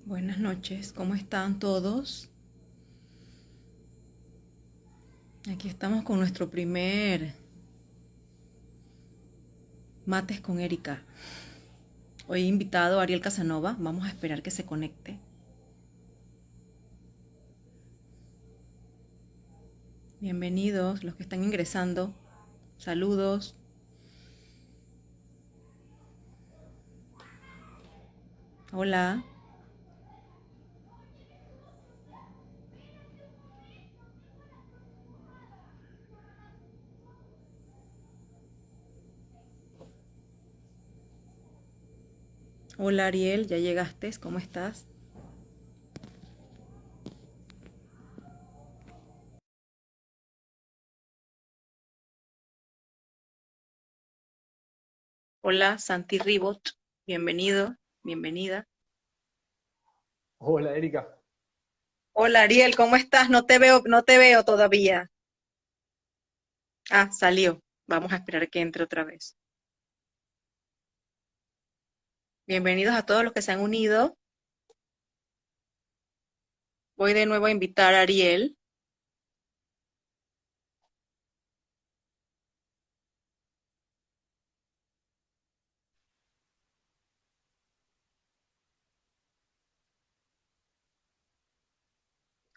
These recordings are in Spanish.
Buenas noches, ¿cómo están todos? Aquí estamos con nuestro primer Mates con Erika. Hoy he invitado a Ariel Casanova, vamos a esperar que se conecte. Bienvenidos los que están ingresando. Saludos. Hola. Hola Ariel, ya llegaste, ¿cómo estás? Hola Santi Ribot, bienvenido, bienvenida. Hola Erika. Hola Ariel, ¿cómo estás? No te veo todavía. Ah, salió. Vamos a esperar que entre otra vez. Bienvenidos a todos los que se han unido. Voy de nuevo a invitar a Ariel.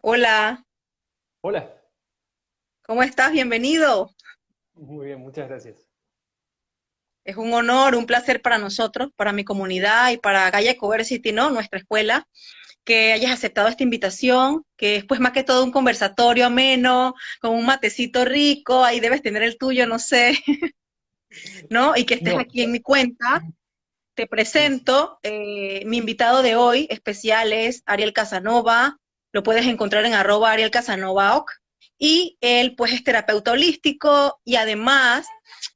Hola, Hola. ¿cómo estás? Bienvenido. Muy bien, muchas gracias. Es un honor, un placer para nosotros, para mi comunidad y para Gaia Coversity, ¿no? Nuestra escuela, que hayas aceptado esta invitación, que es pues más que todo un conversatorio ameno, con un matecito rico, ahí debes tener el tuyo, no sé, ¿no? Y que estés No, aquí en mi cuenta. Te sí, sí. presento, mi invitado de hoy especial es Ariel Casanova, lo puedes encontrar en @Ariel Casanova Oc, y él pues es terapeuta holístico y además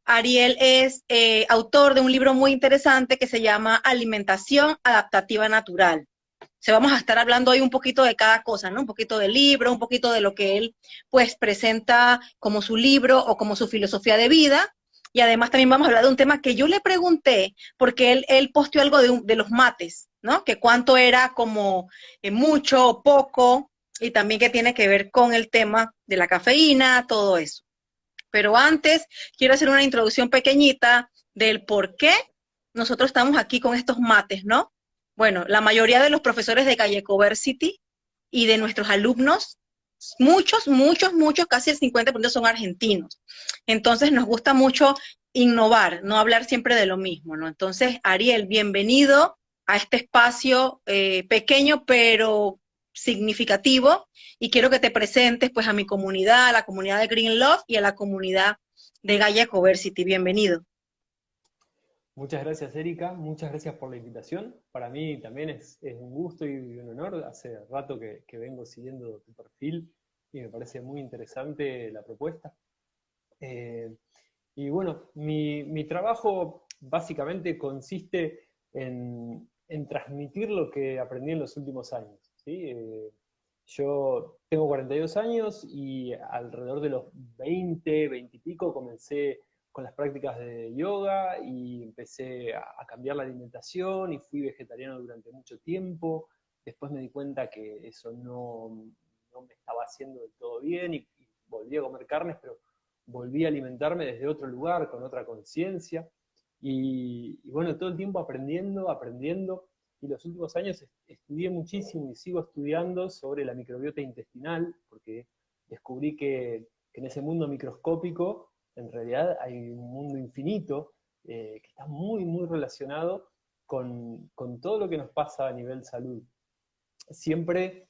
Ariel es autor de un libro muy interesante que se llama Alimentación Adaptativa Natural. Se vamos a estar hablando hoy un poquito de cada cosa, ¿no? Un poquito del libro, un poquito de lo que él pues presenta como su libro o como su filosofía de vida. Y además también vamos a hablar de un tema que yo le pregunté, porque él posteó algo de los mates, ¿no? Que cuánto era como mucho o poco, y también que tiene que ver con el tema de la cafeína, todo eso. Pero antes quiero hacer una introducción pequeñita del por qué nosotros estamos aquí con estos mates, ¿no? Bueno, la mayoría de los profesores de Calle Coversity y de nuestros alumnos, muchos, casi el 50% son argentinos. Entonces nos gusta mucho innovar, no hablar siempre de lo mismo, ¿no? Entonces, Ariel, bienvenido a este espacio pequeño pero significativo, y quiero que te presentes pues a mi comunidad, a la comunidad de Green Love y a la comunidad de Gaia Coversity. Bienvenido. Muchas gracias Erika, muchas gracias por la invitación. Para mí también es un gusto y un honor. Hace rato que vengo siguiendo tu perfil y me parece muy interesante la propuesta. Eh, y bueno, mi trabajo básicamente consiste en transmitir lo que aprendí en los últimos años, ¿sí? Yo tengo 42 años y alrededor de los 20 y pico, comencé con las prácticas de yoga y empecé a cambiar la alimentación y fui vegetariano durante mucho tiempo. Después me di cuenta que eso no me estaba haciendo del todo bien y volví a comer carnes, pero volví a alimentarme desde otro lugar, con otra conciencia. Y bueno, todo el tiempo aprendiendo. Y los últimos años estudié muchísimo y sigo estudiando sobre la microbiota intestinal, porque descubrí que en ese mundo microscópico, en realidad hay un mundo infinito que está muy relacionado con todo lo que nos pasa a nivel salud. Siempre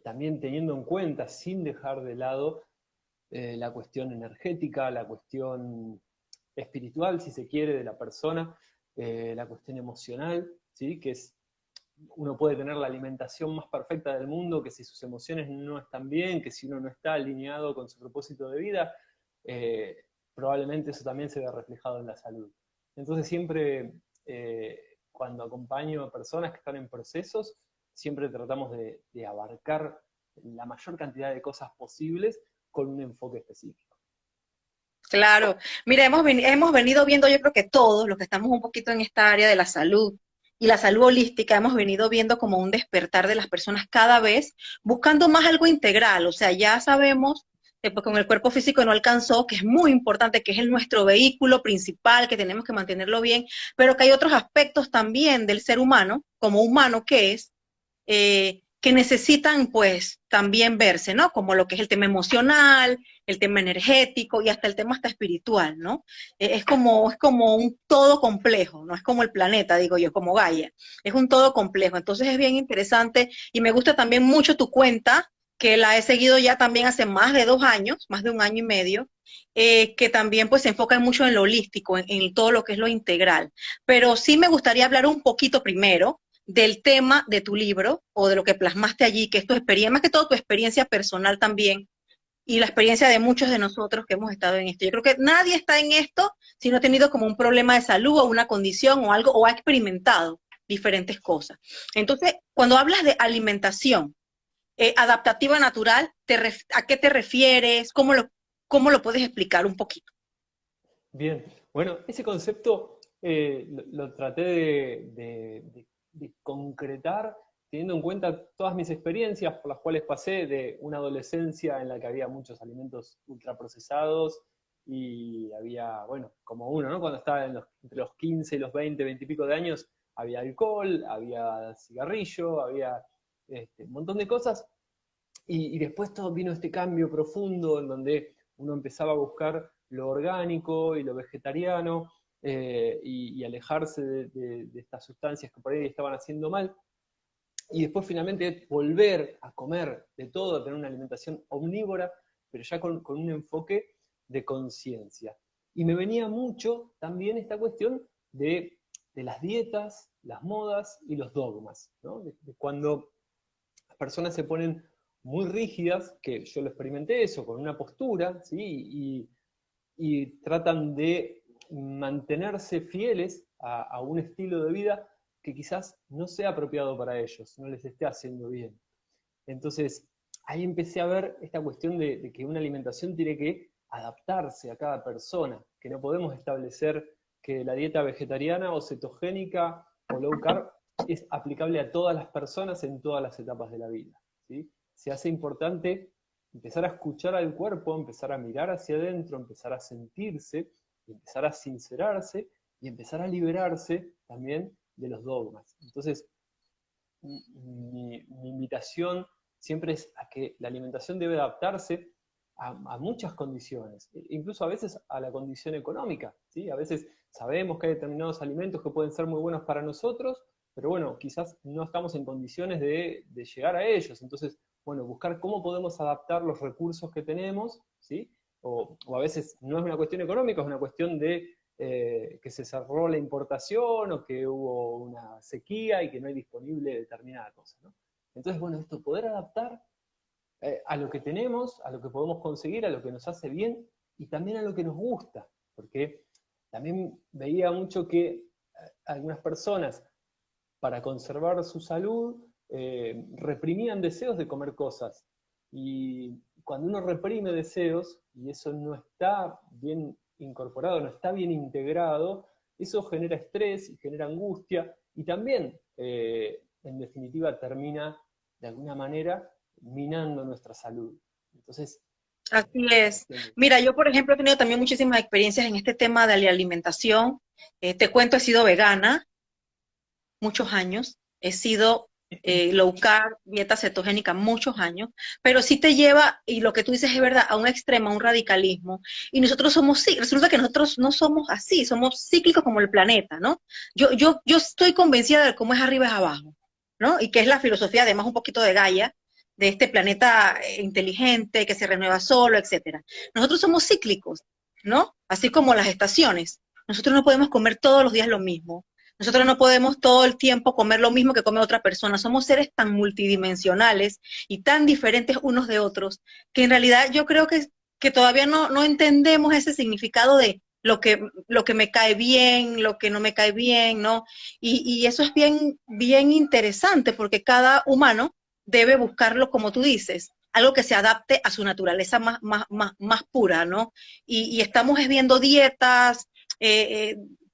también teniendo en cuenta, sin dejar de lado, la cuestión energética, la cuestión espiritual, si se quiere, de la persona, la cuestión emocional, ¿sí? Que es, uno puede tener la alimentación más perfecta del mundo, que si sus emociones no están bien, que si uno no está alineado con su propósito de vida, eh, probablemente eso también se vea reflejado en la salud. Entonces siempre, cuando acompaño a personas que están en procesos, siempre tratamos de abarcar la mayor cantidad de cosas posibles con un enfoque específico. Claro, mira, hemos venido viendo, yo creo que todos los que estamos un poquito en esta área de la salud y la salud holística hemos venido viendo como un despertar de las personas cada vez, buscando más algo integral. O sea, ya sabemos que pues, con el cuerpo físico no alcanzó, que es muy importante, que es nuestro vehículo principal, que tenemos que mantenerlo bien, pero que hay otros aspectos también del ser humano, como humano que es, que necesitan pues también verse, ¿no? Como lo que es el tema emocional, el tema energético y hasta el tema hasta espiritual, ¿no? Es como un todo complejo, no es como el planeta, digo yo, como Gaia, es un todo complejo. Entonces es bien interesante y me gusta también mucho tu cuenta, que la he seguido ya también hace más de 2 años, más de 1 año y medio, que también pues se enfoca mucho en lo holístico, en todo lo que es lo integral. Pero sí me gustaría hablar un poquito primero del tema de tu libro o de lo que plasmaste allí, que es tu experiencia, más que todo tu experiencia personal también y la experiencia de muchos de nosotros que hemos estado en esto. Yo creo que nadie está en esto si no ha tenido como un problema de salud o una condición o algo o ha experimentado diferentes cosas. Entonces, cuando hablas de alimentación adaptativa natural, ¿a qué te refieres? Cómo lo puedes explicar un poquito? Bien, bueno, ese concepto lo traté de concretar teniendo en cuenta todas mis experiencias por las cuales pasé de una adolescencia en la que había muchos alimentos ultraprocesados y había, bueno, como uno, ¿no? Cuando estaba entre los 15 y los 20, 20 y pico de años, había alcohol, había cigarrillo, había un montón de cosas. Y después todo vino este cambio profundo en donde uno empezaba a buscar lo orgánico y lo vegetariano y alejarse de estas sustancias que por ahí estaban haciendo mal. Y después finalmente volver a comer de todo, a tener una alimentación omnívora, pero ya con un enfoque de conciencia. Y me venía mucho también esta cuestión de las dietas, las modas y los dogmas, ¿no? De cuando las personas se ponen muy rígidas, que yo lo experimenté eso, con una postura, ¿sí? Y tratan de mantenerse fieles a un estilo de vida que quizás no sea apropiado para ellos, no les esté haciendo bien. Entonces, ahí empecé a ver esta cuestión de que una alimentación tiene que adaptarse a cada persona, que no podemos establecer que la dieta vegetariana o cetogénica o low carb es aplicable a todas las personas en todas las etapas de la vida, ¿sí? Se hace importante empezar a escuchar al cuerpo, empezar a mirar hacia adentro, empezar a sentirse, empezar a sincerarse y empezar a liberarse también de los dogmas. Entonces, mi invitación siempre es a que la alimentación debe adaptarse a muchas condiciones, incluso a veces a la condición económica, ¿sí? A veces sabemos que hay determinados alimentos que pueden ser muy buenos para nosotros, pero bueno, quizás no estamos en condiciones de llegar a ellos. Entonces, bueno, buscar cómo podemos adaptar los recursos que tenemos, ¿sí? O a veces no es una cuestión económica, es una cuestión de que se cerró la importación o que hubo una sequía y que no hay disponible determinada cosa, ¿no? Entonces, bueno, esto, poder adaptar a lo que tenemos, a lo que podemos conseguir, a lo que nos hace bien y también a lo que nos gusta, porque también veía mucho que algunas personas, para conservar su salud, reprimían deseos de comer cosas. Y cuando uno reprime deseos, y eso no está bien incorporado, no está bien integrado, eso genera estrés y genera angustia, y también, en definitiva, termina de alguna manera minando nuestra salud. Entonces, Así es. Mira, yo por ejemplo he tenido también muchísimas experiencias en este tema de la alimentación. Te cuento, he sido vegana muchos años, he sido low carb, dieta cetogénica muchos años, pero sí te lleva, y lo que tú dices es verdad, a un extremo, a un radicalismo. Y nosotros somos, sí, resulta que nosotros no somos así, somos cíclicos como el planeta, ¿no? Yo estoy convencida de cómo es arriba es abajo, ¿no? Y que es la filosofía, además, un poquito de Gaia, de este planeta inteligente, que se renueva solo, etcétera. Nosotros somos cíclicos, ¿no? Así como las estaciones. Nosotros no podemos comer todos los días lo mismo. Nosotros no podemos todo el tiempo comer lo mismo que come otra persona. Somos seres tan multidimensionales y tan diferentes unos de otros que en realidad yo creo que todavía no entendemos ese significado de lo que me cae bien, lo que no me cae bien, ¿no? Y eso es bien interesante porque cada humano debe buscarlo, como tú dices, algo que se adapte a su naturaleza más pura, ¿no? Y estamos viendo dietas,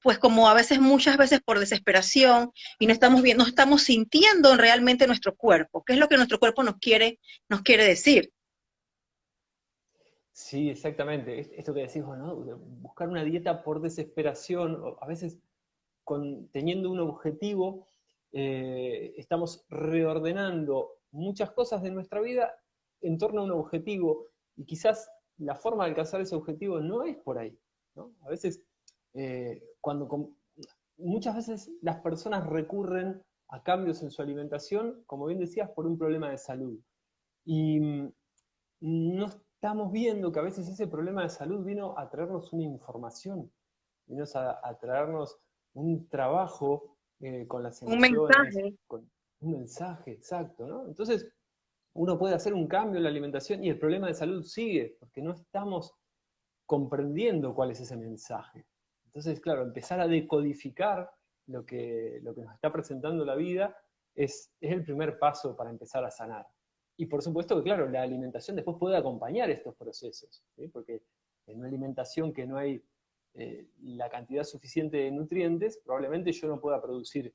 pues como a veces, muchas veces por desesperación, y no estamos viendo, no estamos sintiendo realmente nuestro cuerpo, qué es lo que nuestro cuerpo nos quiere decir. Sí, exactamente. Esto que decís vos, ¿no? Buscar una dieta por desesperación, o a veces teniendo un objetivo, estamos reordenando muchas cosas de nuestra vida en torno a un objetivo, y quizás la forma de alcanzar ese objetivo no es por ahí, ¿no? A veces, muchas veces las personas recurren a cambios en su alimentación, como bien decías, por un problema de salud. Y no estamos viendo que a veces ese problema de salud vino a traernos una información, vino a traernos un trabajo con las Un emociones, mensaje. con un mensaje, exacto, ¿no? Entonces, uno puede hacer un cambio en la alimentación y el problema de salud sigue, porque no estamos comprendiendo cuál es ese mensaje. Entonces, claro, empezar a decodificar lo que nos está presentando la vida es el primer paso para empezar a sanar. Y por supuesto que, claro, la alimentación después puede acompañar estos procesos, ¿sí? Porque en una alimentación que no hay la cantidad suficiente de nutrientes, probablemente yo no pueda producir,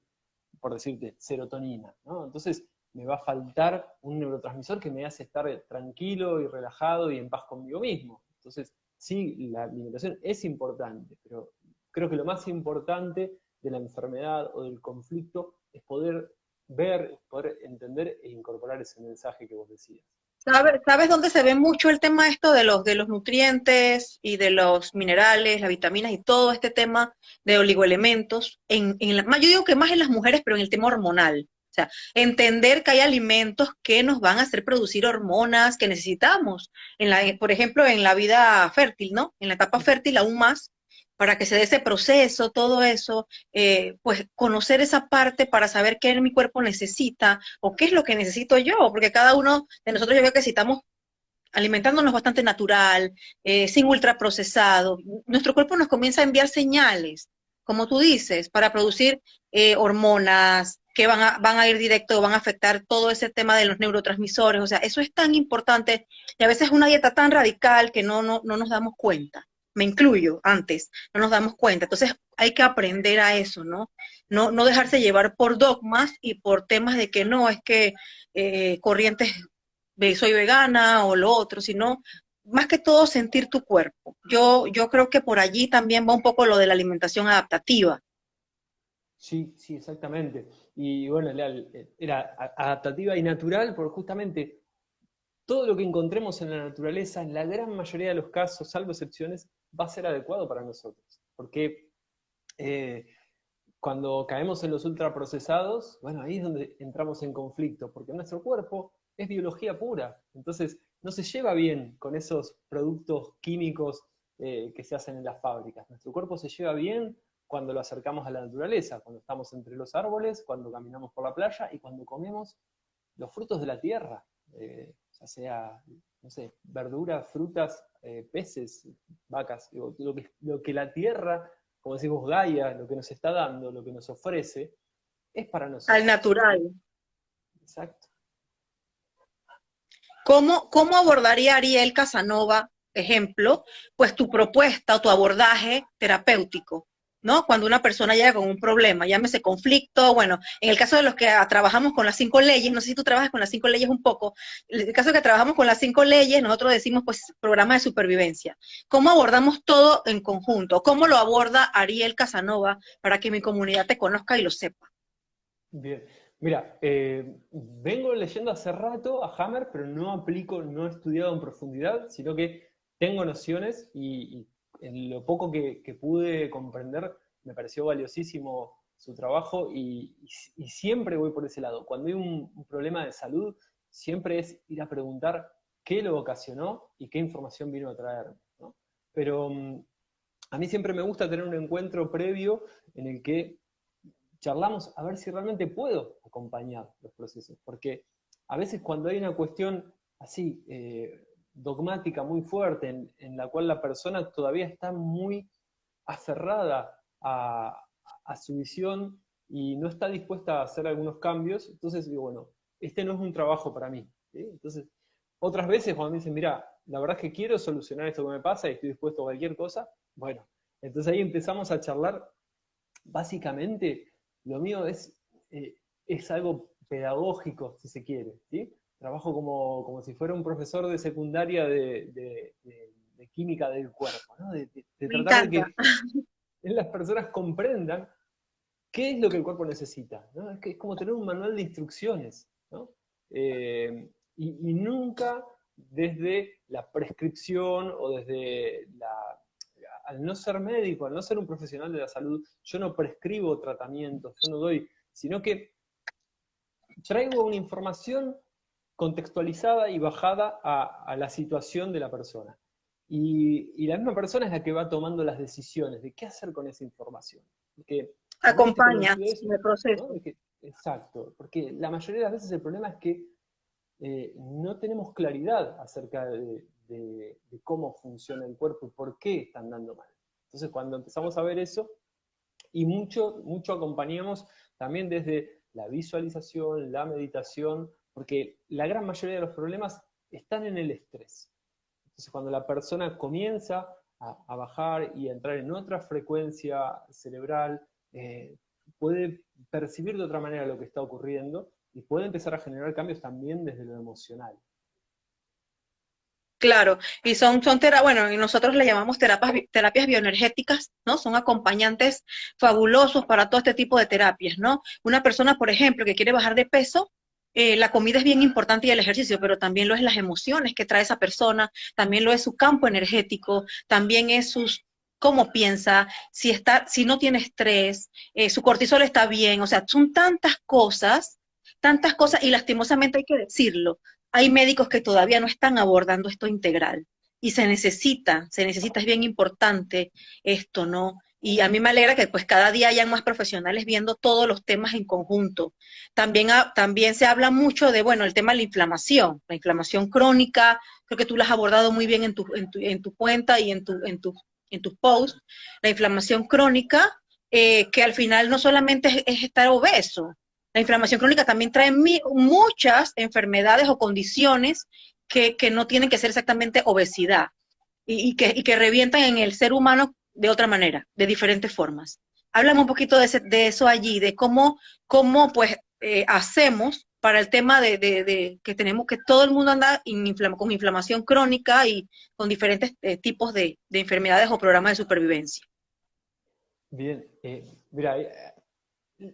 por decirte, serotonina, ¿no? Entonces me va a faltar un neurotransmisor que me hace estar tranquilo y relajado y en paz conmigo mismo. Entonces, sí, la alimentación es importante, pero creo que lo más importante de la enfermedad o del conflicto es poder ver, poder entender e incorporar ese mensaje que vos decías. ¿Sabes dónde se ve mucho el tema esto de los nutrientes y de los minerales, las vitaminas y todo este tema de oligoelementos? Yo digo que más en las mujeres, pero en el tema hormonal. O sea, entender que hay alimentos que nos van a hacer producir hormonas que necesitamos, por ejemplo, en la vida fértil, ¿no? En la etapa fértil aún más, para que se dé ese proceso, todo eso, pues conocer esa parte para saber qué mi cuerpo necesita o qué es lo que necesito yo, porque cada uno de nosotros yo creo que si estamos alimentándonos bastante natural, sin ultraprocesado, nuestro cuerpo nos comienza a enviar señales, como tú dices, para producir hormonas que van a ir directo, van a afectar todo ese tema de los neurotransmisores, o sea, eso es tan importante y a veces es una dieta tan radical que no nos damos cuenta. Me incluyo antes, no nos damos cuenta. Entonces hay que aprender a eso, ¿no? No dejarse llevar por dogmas y por temas de que no, es que corrientes soy vegana o lo otro, sino más que todo sentir tu cuerpo. Yo creo que por allí también va un poco lo de la alimentación adaptativa. Sí, sí, exactamente. Y bueno, era adaptativa y natural porque justamente todo lo que encontremos en la naturaleza, en la gran mayoría de los casos, salvo excepciones, va a ser adecuado para nosotros. Porque eh, cuando caemos en los ultraprocesados, bueno, ahí es donde entramos en conflicto, porque nuestro cuerpo es biología pura, entonces no se lleva bien con esos productos químicos que se hacen en las fábricas. Nuestro cuerpo se lleva bien cuando lo acercamos a la naturaleza, cuando estamos entre los árboles, cuando caminamos por la playa y cuando comemos los frutos de la tierra, ya sea, no sé, verduras, frutas, peces, vacas, lo que la tierra, como decimos Gaia, lo que nos está dando, lo que nos ofrece, es para Al nosotros. ¿Sí? natural. Exacto. ¿Cómo abordaría Ariel Casanova, ejemplo, pues tu propuesta o tu abordaje terapéutico? ¿No? Cuando una persona llega con un problema, llámese conflicto, bueno, en el caso de los que trabajamos con las 5 leyes, no sé si tú trabajas con las 5 leyes un poco, en el caso de que trabajamos con las 5 leyes, nosotros decimos pues programa de supervivencia. ¿Cómo abordamos todo en conjunto? ¿Cómo lo aborda Ariel Casanova para que mi comunidad te conozca y lo sepa? Bien. Mira, vengo leyendo hace rato a Hammer, pero no aplico, no he estudiado en profundidad, sino que tengo nociones y en lo poco que pude comprender me pareció valiosísimo su trabajo y siempre voy por ese lado. Cuando hay un problema de salud, siempre es ir a preguntar qué lo ocasionó y qué información vino a traerme, ¿no? Pero a mí siempre me gusta tener un encuentro previo en el que charlamos a ver si realmente puedo acompañar los procesos, porque a veces cuando hay una cuestión así, dogmática muy fuerte, en la cual la persona todavía está muy aferrada a su visión y no está dispuesta a hacer algunos cambios, entonces digo, bueno, este no es un trabajo para mí. ¿Sí? Entonces, otras veces cuando me dicen, mira, la verdad es que quiero solucionar esto que me pasa y estoy dispuesto a cualquier cosa, bueno, entonces ahí empezamos a charlar básicamente, lo mío es algo pedagógico, si se quiere, ¿sí? Trabajo como si fuera un profesor de secundaria de química del cuerpo, ¿no? De Me tratar de encanta. que las personas comprendan qué es lo que el cuerpo necesita, ¿no? Es que es como tener un manual de instrucciones, ¿no? Y nunca desde la prescripción o desde la... Al no ser médico, al no ser un profesional de la salud, yo no prescribo tratamientos, yo no doy, sino que traigo una información contextualizada y bajada a la situación de la persona. Y la misma persona es la que va tomando las decisiones de qué hacer con esa información. Porque cuando uno esté Acompaña convencido de eso, en el ¿no? proceso. Exacto, porque la mayoría de las veces el problema es que no tenemos claridad acerca de cómo funciona el cuerpo y por qué están dando mal. Entonces, cuando empezamos a ver eso, y mucho acompañamos también desde la visualización, la meditación, porque la gran mayoría de los problemas están en el estrés. Entonces, cuando la persona comienza a bajar y a entrar en otra frecuencia cerebral, puede percibir de otra manera lo que está ocurriendo y puede empezar a generar cambios también desde lo emocional. Claro, y bueno, y nosotros le llamamos terapias bioenergéticas, ¿no? Son acompañantes fabulosos para todo este tipo de terapias, ¿no? Una persona, por ejemplo, que quiere bajar de peso, la comida es bien importante y el ejercicio, pero también lo es las emociones que trae esa persona, también lo es su campo energético, también es cómo piensa, si no tiene estrés, su cortisol está bien, o sea, son tantas cosas, y lastimosamente hay que decirlo, hay médicos que todavía no están abordando esto integral y es bien importante esto, ¿no? Y a mí me alegra que pues cada día hayan más profesionales viendo todos los temas en conjunto. También se habla mucho de, bueno, el tema de la inflamación crónica, creo que tú lo has abordado muy bien en tu cuenta y en tus posts, la inflamación crónica, que al final no solamente es estar obeso, la inflamación crónica también trae muchas enfermedades o condiciones que no tienen que ser exactamente obesidad y que revientan en el ser humano de otra manera, de diferentes formas. Háblame un poquito de eso allí, de cómo pues hacemos para el tema de que tenemos que todo el mundo anda con inflamación crónica y con diferentes tipos de enfermedades o programas de supervivencia. Bien, mira,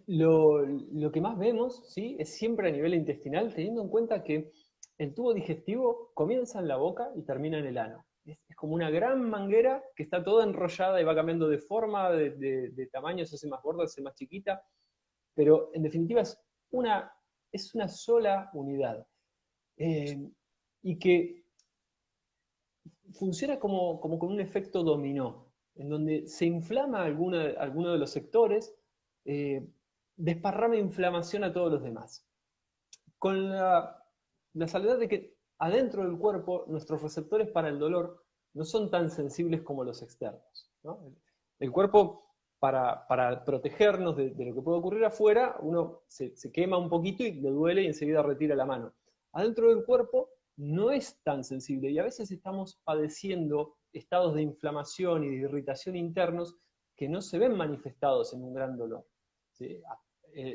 lo que más vemos, ¿sí? Es siempre a nivel intestinal, teniendo en cuenta que el tubo digestivo comienza en la boca y termina en el ano. Es como una gran manguera que está toda enrollada y va cambiando de forma, de tamaño, se hace más gorda, se hace más chiquita, pero en definitiva es una sola unidad. Eh, y que funciona como con un efecto dominó, en donde se inflama alguno de los sectores, eh, desparrama inflamación a todos los demás. Con la salvedad de que adentro del cuerpo nuestros receptores para el dolor no son tan sensibles como los externos, ¿no? El cuerpo, para protegernos de lo que puede ocurrir afuera, uno se quema un poquito y le duele y enseguida retira la mano. Adentro del cuerpo no es tan sensible y a veces estamos padeciendo estados de inflamación y de irritación internos que no se ven manifestados en un gran dolor, ¿sí?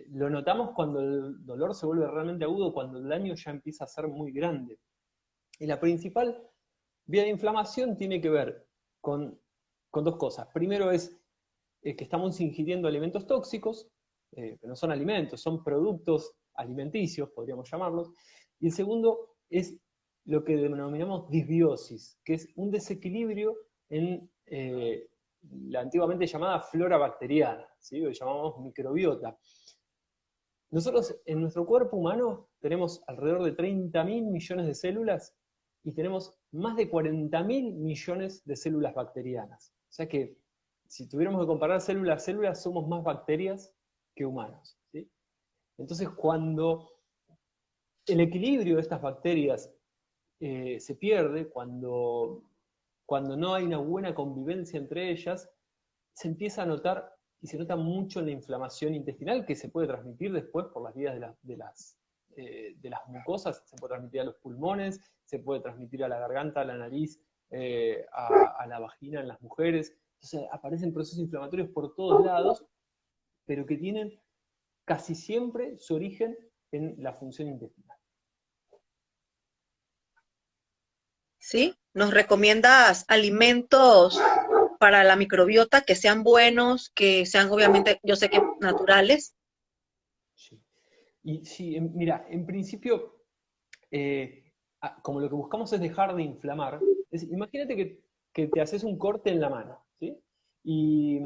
Lo notamos cuando el dolor se vuelve realmente agudo, cuando el daño ya empieza a ser muy grande. Y la principal vía de inflamación tiene que ver con dos cosas. Primero es que estamos ingiriendo alimentos tóxicos, que no son alimentos, son productos alimenticios, podríamos llamarlos. Y el segundo es lo que denominamos disbiosis, que es un desequilibrio en la antiguamente llamada flora bacteriana, ¿sí? Lo llamamos microbiota. Nosotros en nuestro cuerpo humano tenemos alrededor de 30.000 millones de células y tenemos más de 40.000 millones de células bacterianas. O sea que si tuviéramos que comparar célula a célula, somos más bacterias que humanos, ¿sí? Entonces, cuando el equilibrio de estas bacterias se pierde, cuando no hay una buena convivencia entre ellas, se empieza a notar y se nota mucho en la inflamación intestinal que se puede transmitir después por las vías de las mucosas, se puede transmitir a los pulmones, se puede transmitir a la garganta, a la nariz, a la vagina en las mujeres. Entonces aparecen procesos inflamatorios por todos lados pero que tienen casi siempre su origen en la función intestinal. ¿Sí? ¿Nos recomiendas alimentos para la microbiota que sean buenos, que sean obviamente, yo sé que naturales? Sí. Y sí, mira, en principio, como lo que buscamos es dejar de inflamar, imagínate que te haces un corte en la mano, ¿sí? Y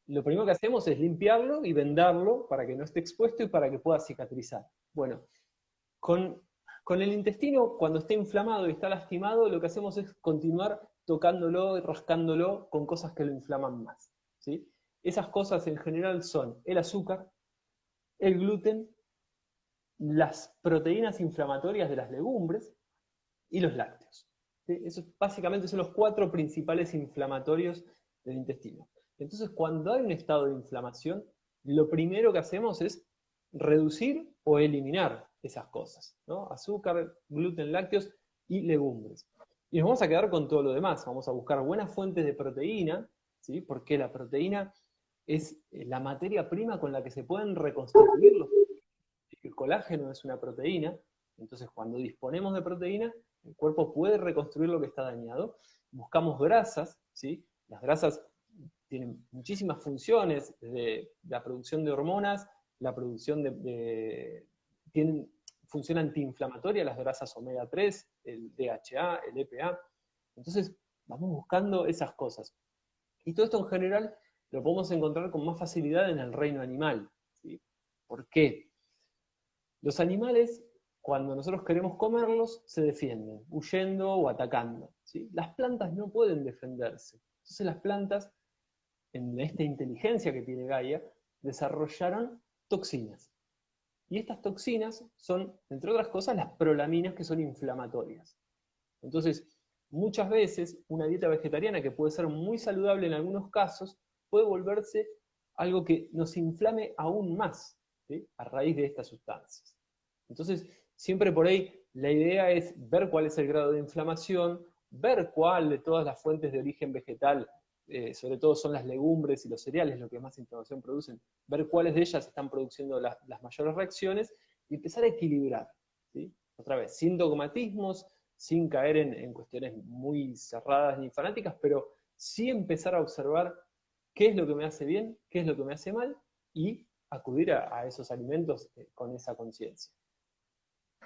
lo primero que hacemos es limpiarlo y vendarlo para que no esté expuesto y para que pueda cicatrizar. Bueno, con el intestino, cuando está inflamado y está lastimado, lo que hacemos es continuar tocándolo y rascándolo con cosas que lo inflaman más, ¿sí? Esas cosas en general son el azúcar, el gluten, las proteínas inflamatorias de las legumbres y los lácteos. ¿Sí? Eso básicamente son los 4 principales inflamatorios del intestino. Entonces, cuando hay un estado de inflamación, lo primero que hacemos es reducir o eliminar esas cosas, ¿no? Azúcar, gluten, lácteos y legumbres. Y nos vamos a quedar con todo lo demás. Vamos a buscar buenas fuentes de proteína, ¿sí? Porque la proteína es la materia prima con la que se pueden reconstituir los. El colágeno es una proteína, entonces cuando disponemos de proteína, el cuerpo puede reconstruir lo que está dañado. Buscamos grasas, ¿sí? Las grasas tienen muchísimas funciones, desde la producción de hormonas, la producción tienen función antiinflamatoria, las grasas omega 3, el DHA, el EPA. Entonces, vamos buscando esas cosas. Y todo esto en general lo podemos encontrar con más facilidad en el reino animal, ¿sí? ¿Por qué? Los animales, cuando nosotros queremos comerlos, se defienden, huyendo o atacando, ¿sí? Las plantas no pueden defenderse. Entonces las plantas, en esta inteligencia que tiene Gaia, desarrollaron toxinas. Y estas toxinas son, entre otras cosas, las prolaminas, que son inflamatorias. Entonces, muchas veces una dieta vegetariana, que puede ser muy saludable en algunos casos, puede volverse algo que nos inflame aún más, ¿sí? A raíz de estas sustancias. Entonces, siempre por ahí la idea es ver cuál es el grado de inflamación, ver cuál de todas las fuentes de origen vegetal, sobre todo son las legumbres y los cereales lo que más inflamación producen, ver cuáles de ellas están produciendo las mayores reacciones y empezar a equilibrar, ¿sí? Otra vez, sin dogmatismos, sin caer en cuestiones muy cerradas ni fanáticas, pero sí empezar a observar qué es lo que me hace bien, qué es lo que me hace mal, y acudir a esos alimentos con esa conciencia.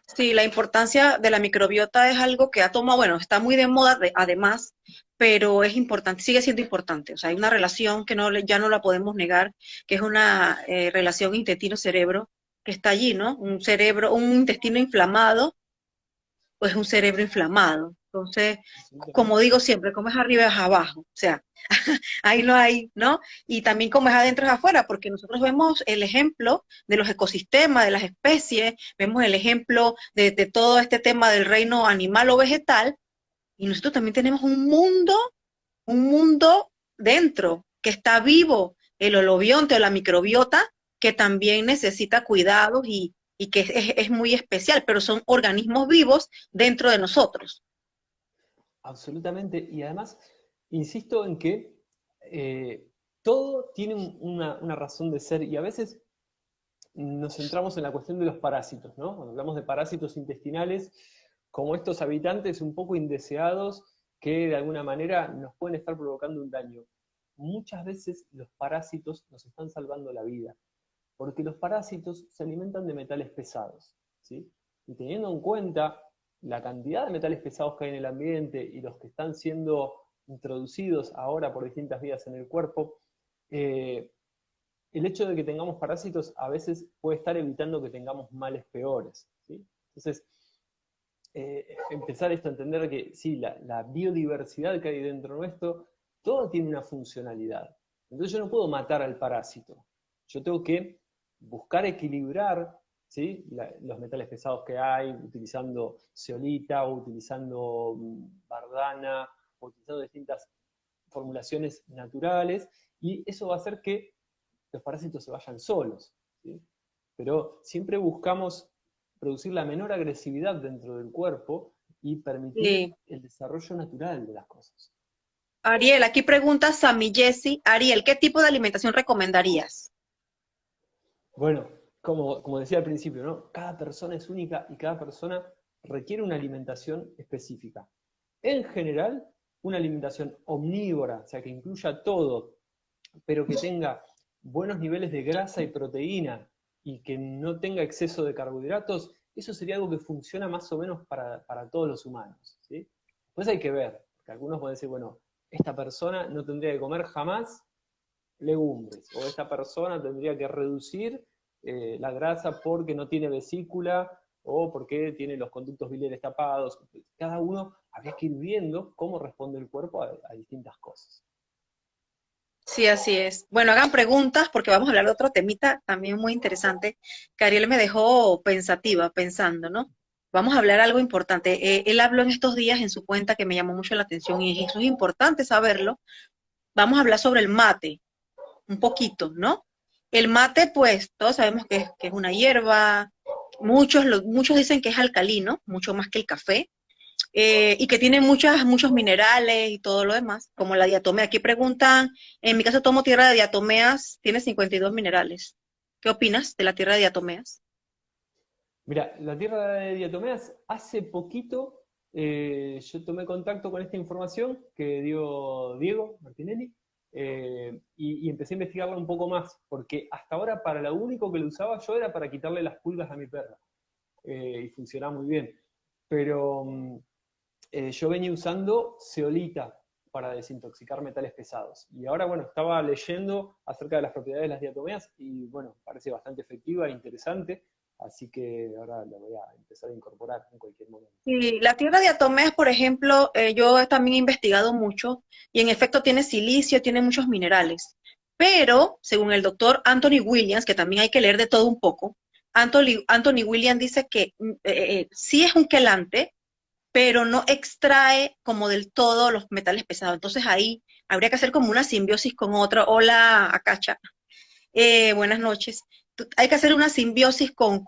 Sí, la importancia de la microbiota es algo que ha tomado, bueno, está muy de moda además, pero es importante, sigue siendo importante. O sea, hay una relación que no, ya no la podemos negar, que es una relación intestino-cerebro que está allí, ¿no? Un cerebro, un intestino inflamado, pues un cerebro inflamado. Entonces, como digo siempre, como es arriba es abajo. O sea, ahí no hay, ¿no? Y también como es adentro es afuera, porque nosotros vemos el ejemplo de los ecosistemas, de las especies, vemos el ejemplo de todo este tema del reino animal o vegetal, y nosotros también tenemos un mundo dentro que está vivo, el holobionte o la microbiota, que también necesita cuidados y que es muy especial, pero son organismos vivos dentro de nosotros. Absolutamente. Y además, insisto en que todo tiene una razón de ser, y a veces nos centramos en la cuestión de los parásitos, ¿no? Cuando hablamos de parásitos intestinales, como estos habitantes un poco indeseados que de alguna manera nos pueden estar provocando un daño. Muchas veces los parásitos nos están salvando la vida, porque los parásitos se alimentan de metales pesados, ¿sí? Y teniendo en cuenta la cantidad de metales pesados que hay en el ambiente y los que están siendo introducidos ahora por distintas vías en el cuerpo, el hecho de que tengamos parásitos a veces puede estar evitando que tengamos males peores, ¿sí? Entonces, empezar esto a entender que sí, la biodiversidad que hay dentro nuestro, todo tiene una funcionalidad. Entonces yo no puedo matar al parásito. Yo tengo que buscar equilibrar, ¿sí? Los metales pesados que hay, utilizando zeolita o utilizando bardana, o utilizando distintas formulaciones naturales, y eso va a hacer que los parásitos se vayan solos, ¿sí? Pero siempre buscamos producir la menor agresividad dentro del cuerpo y permitir Sí. el desarrollo natural de las cosas. Ariel, aquí pregunta Sammy Jesse. Ariel, ¿qué tipo de alimentación recomendarías? Bueno, como decía al principio, ¿no? Cada persona es única y cada persona requiere una alimentación específica. En general, una alimentación omnívora, o sea, que incluya todo, pero que tenga buenos niveles de grasa y proteína y que no tenga exceso de carbohidratos, eso sería algo que funciona más o menos para todos los humanos, ¿sí? Pues hay que ver, porque algunos pueden decir, bueno, esta persona no tendría que comer jamás legumbres, o esta persona tendría que reducir la grasa porque no tiene vesícula o porque tiene los conductos biliares tapados. Cada uno habría que ir viendo cómo responde el cuerpo a distintas cosas. Sí, así es. Bueno, hagan preguntas porque vamos a hablar de otro temita también muy interesante que Ariel me dejó pensativa, pensando, ¿no? Vamos a hablar algo importante. Él habló en estos días en su cuenta que me llamó mucho la atención y eso es importante saberlo. Vamos a hablar sobre el mate, un poquito, ¿no? El mate, pues, todos sabemos que es una hierba. Muchos dicen que es alcalino, mucho más que el café, y que tiene muchos minerales y todo lo demás, como la diatomea. Aquí preguntan, en mi caso tomo tierra de diatomeas, tiene 52 minerales. ¿Qué opinas de la tierra de diatomeas? Mira, la tierra de diatomeas, hace poquito yo tomé contacto con esta información que dio Diego Martinelli y empecé a investigarla un poco más, porque hasta ahora para lo único que lo usaba yo era para quitarle las pulgas a mi perra y funcionaba muy bien. Pero yo venía usando zeolita para desintoxicar metales pesados. Y ahora, bueno, estaba leyendo acerca de las propiedades de las diatomeas y, bueno, parece bastante efectiva e interesante, así que ahora la voy a empezar a incorporar en cualquier momento. Sí, la tierra de diatomeas, por ejemplo, yo también he investigado mucho y en efecto tiene silicio, tiene muchos minerales. Pero, según el doctor Anthony Williams, que también hay que leer de todo un poco, Anthony Williams dice que sí es un quelante, pero no extrae como del todo los metales pesados. Entonces ahí habría que hacer como una simbiosis con otro. Hola, Acacha. Buenas noches. Hay que hacer una simbiosis con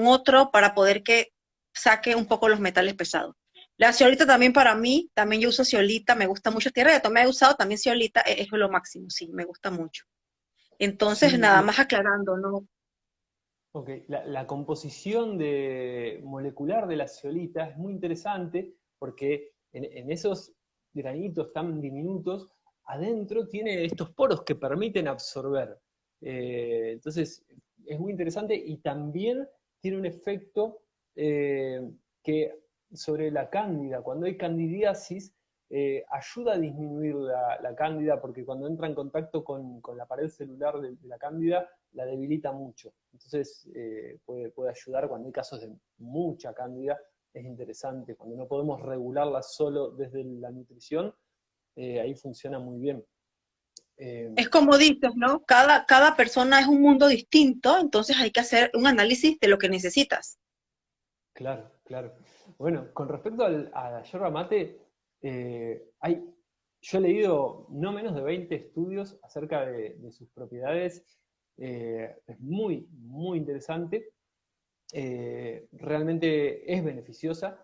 otro para poder que saque un poco los metales pesados. La ciolita también para mí, también yo uso ciolita, me gusta mucho. Tierra de Tomé he usado también ciolita, es lo máximo, sí, me gusta mucho. Entonces, Sí, nada más aclarando, ¿no? okay. La composición molecular de la zeolita es muy interesante porque en esos granitos tan diminutos, adentro tiene estos poros que permiten absorber. Entonces, es muy interesante y también tiene un efecto que sobre la cándida, cuando hay candidiasis, ayuda a disminuir la cándida porque cuando entra en contacto con la pared celular de la cándida, la debilita mucho. Entonces puede ayudar cuando hay casos de mucha cándida, es interesante. Cuando no podemos regularla solo desde la nutrición, ahí funciona muy bien. Eh, Es como dices, ¿no? Cada persona es un mundo distinto, entonces hay que hacer un análisis de lo que necesitas. claro, claro. Bueno, con respecto a la yerba mate, yo he leído no menos de 20 estudios acerca de sus propiedades. Es muy, muy interesante. Realmente es beneficiosa.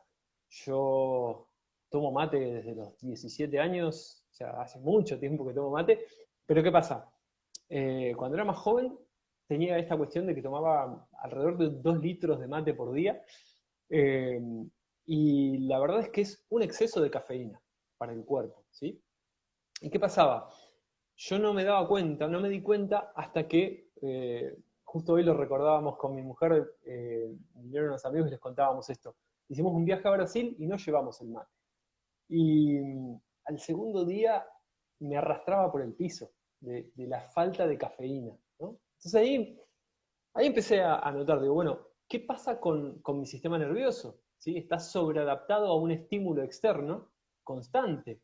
Yo tomo mate desde los 17 años, o sea, hace mucho tiempo que tomo mate, pero ¿qué pasa? Cuando era más joven tenía esta cuestión de que tomaba alrededor de 2 litros de mate por día eh, y la verdad es que es un exceso de cafeína para el cuerpo, ¿sí? ¿Y qué pasaba? Yo no me daba cuenta, no me di cuenta hasta que, justo hoy lo recordábamos con mi mujer, vinieron unos amigos y les contábamos esto. Hicimos un viaje a Brasil y no llevamos el mate. Y al segundo día me arrastraba por el piso de la falta de cafeína, ¿no? Entonces ahí empecé a notar, digo, bueno, ¿qué pasa con mi sistema nervioso? ¿Sí? Está sobreadaptado a un estímulo externo constante,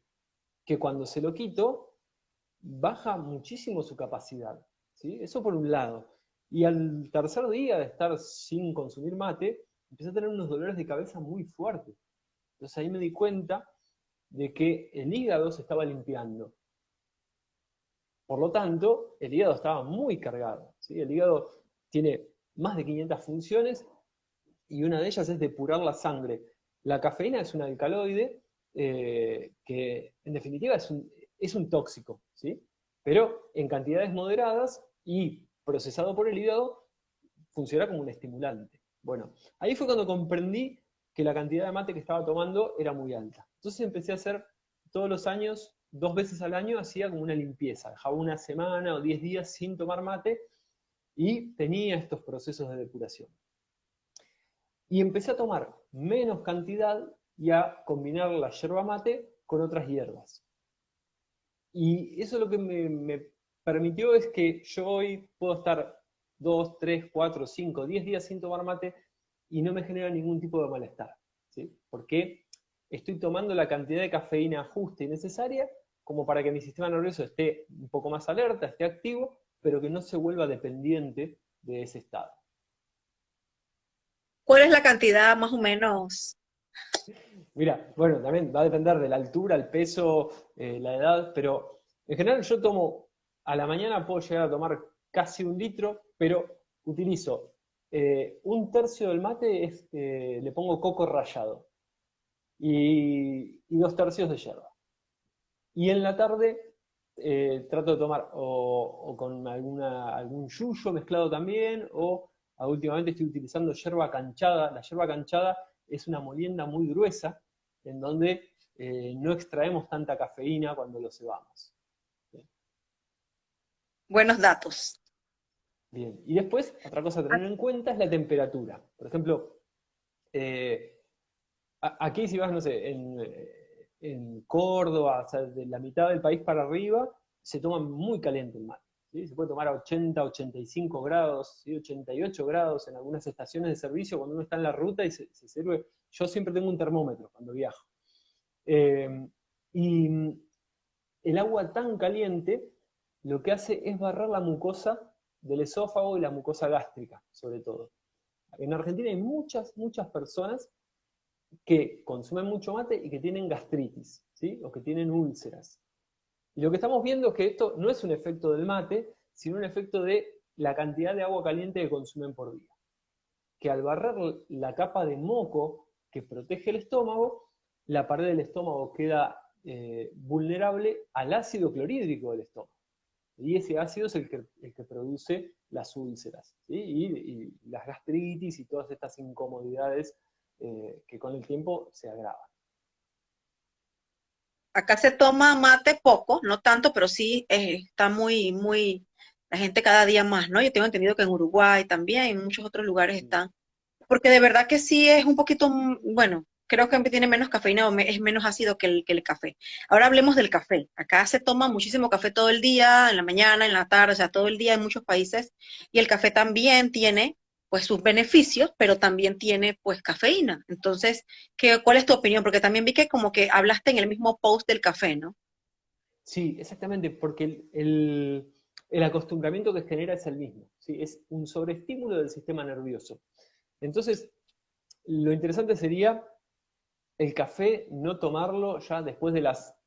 que cuando se lo quito, baja muchísimo su capacidad. ¿Sí? Eso por un lado. Y al tercer día de estar sin consumir mate, empecé a tener unos dolores de cabeza muy fuertes. Entonces ahí me di cuenta de que el hígado se estaba limpiando. Por lo tanto, el hígado estaba muy cargado. ¿Sí? El hígado tiene más de 500 funciones y una de ellas es depurar la sangre. La cafeína es un alcaloide que en definitiva es un tóxico, ¿sí? Pero en cantidades moderadas y procesado por el hígado funcionará como un estimulante. Bueno, ahí fue cuando comprendí que la cantidad de mate que estaba tomando era muy alta. Entonces empecé a hacer todos los años, 2 veces al año, hacía como una limpieza. Dejaba una semana o 10 días sin tomar mate y tenía estos procesos de depuración. Y empecé a tomar menos cantidad y a combinar la yerba mate con otras hierbas. Y eso lo que me permitió es que yo hoy puedo estar 2, 3, 4, 5, 10 días sin tomar mate y no me genera ningún tipo de malestar, ¿sí? Porque estoy tomando la cantidad de cafeína justa y necesaria como para que mi sistema nervioso esté un poco más alerta, esté activo, pero que no se vuelva dependiente de ese estado. ¿Cuál es la cantidad más o menos? Mira, bueno, también va a depender de la altura, el peso, la edad, pero en general yo tomo, a la mañana puedo llegar a tomar casi 1 litro, pero utilizo 1/3 del mate, le pongo coco rallado y 2/3 de yerba. Y en la tarde trato de tomar o con algún yuyo mezclado también, o últimamente estoy utilizando yerba canchada. La yerba canchada es una molienda muy gruesa, en donde no extraemos tanta cafeína cuando lo cebamos. Buenos datos. Bien, y después, otra cosa a tener en cuenta es la temperatura. Por ejemplo, aquí si vas, no sé, en Córdoba, o sea, de la mitad del país para arriba, se toma muy caliente el mate. ¿Sí? Se puede tomar a 80, 85 grados, ¿sí? 88 grados en algunas estaciones de servicio cuando uno está en la ruta y se sirve. Yo siempre tengo un termómetro cuando viajo. Y el agua tan caliente lo que hace es barrer la mucosa del esófago y la mucosa gástrica, sobre todo. En Argentina hay muchas, muchas personas que consumen mucho mate y que tienen gastritis, ¿sí? O que tienen úlceras. Y lo que estamos viendo es que esto no es un efecto del mate, sino un efecto de la cantidad de agua caliente que consumen por día. Que al barrer la capa de moco que protege el estómago, la pared del estómago queda vulnerable al ácido clorhídrico del estómago. Y ese ácido es el que produce las úlceras, ¿sí? Y las gastritis y todas estas incomodidades que con el tiempo se agravan. Acá se toma mate poco, no tanto, pero sí está la gente cada día más, ¿no? Yo tengo entendido que en Uruguay también, en muchos otros lugares están, porque de verdad que sí es un poquito, bueno, creo que tiene menos cafeína o es menos ácido que el café. Ahora hablemos del café. Acá se toma muchísimo café todo el día, en la mañana, en la tarde, o sea, todo el día en muchos países, y el café también tiene pues sus beneficios, pero también tiene pues cafeína. Entonces, ¿cuál es tu opinión? Porque también vi que como que hablaste en el mismo post del café, ¿no? Sí, exactamente, porque el acostumbramiento que genera es el mismo, ¿sí? Es un sobreestímulo del sistema nervioso. Entonces, lo interesante sería el café no tomarlo ya después de las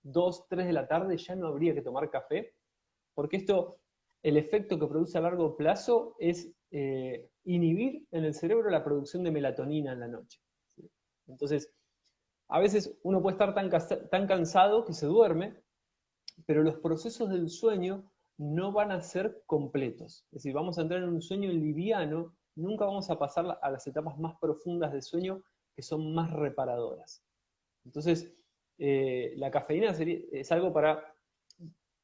2, 3 de la tarde, ya no habría que tomar café, porque esto, el efecto que produce a largo plazo es inhibir en el cerebro la producción de melatonina en la noche. ¿Sí? Entonces, a veces uno puede estar tan cansado que se duerme, pero los procesos del sueño no van a ser completos. Es decir, vamos a entrar en un sueño liviano, nunca vamos a pasar a las etapas más profundas del sueño que son más reparadoras. Entonces, la cafeína es algo para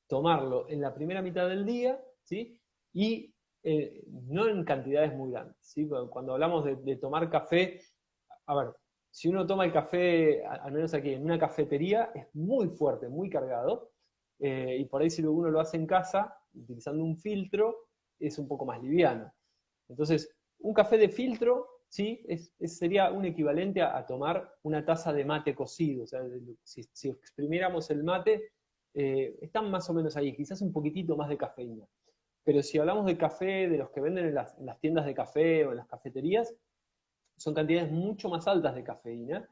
tomarlo en la primera mitad del día, ¿sí? Y no en cantidades muy grandes, ¿sí? Cuando hablamos de tomar café, a ver, si uno toma el café, al menos aquí en una cafetería, es muy fuerte, muy cargado, y por ahí si uno lo hace en casa, utilizando un filtro, es un poco más liviano. Entonces, un café de filtro, ¿sí? Sería un equivalente a tomar una taza de mate cocido. O sea, si exprimiéramos el mate, están más o menos ahí, quizás un poquitito más de cafeína. Pero si hablamos de café, de los que venden en las tiendas de café o en las cafeterías, son cantidades mucho más altas de cafeína.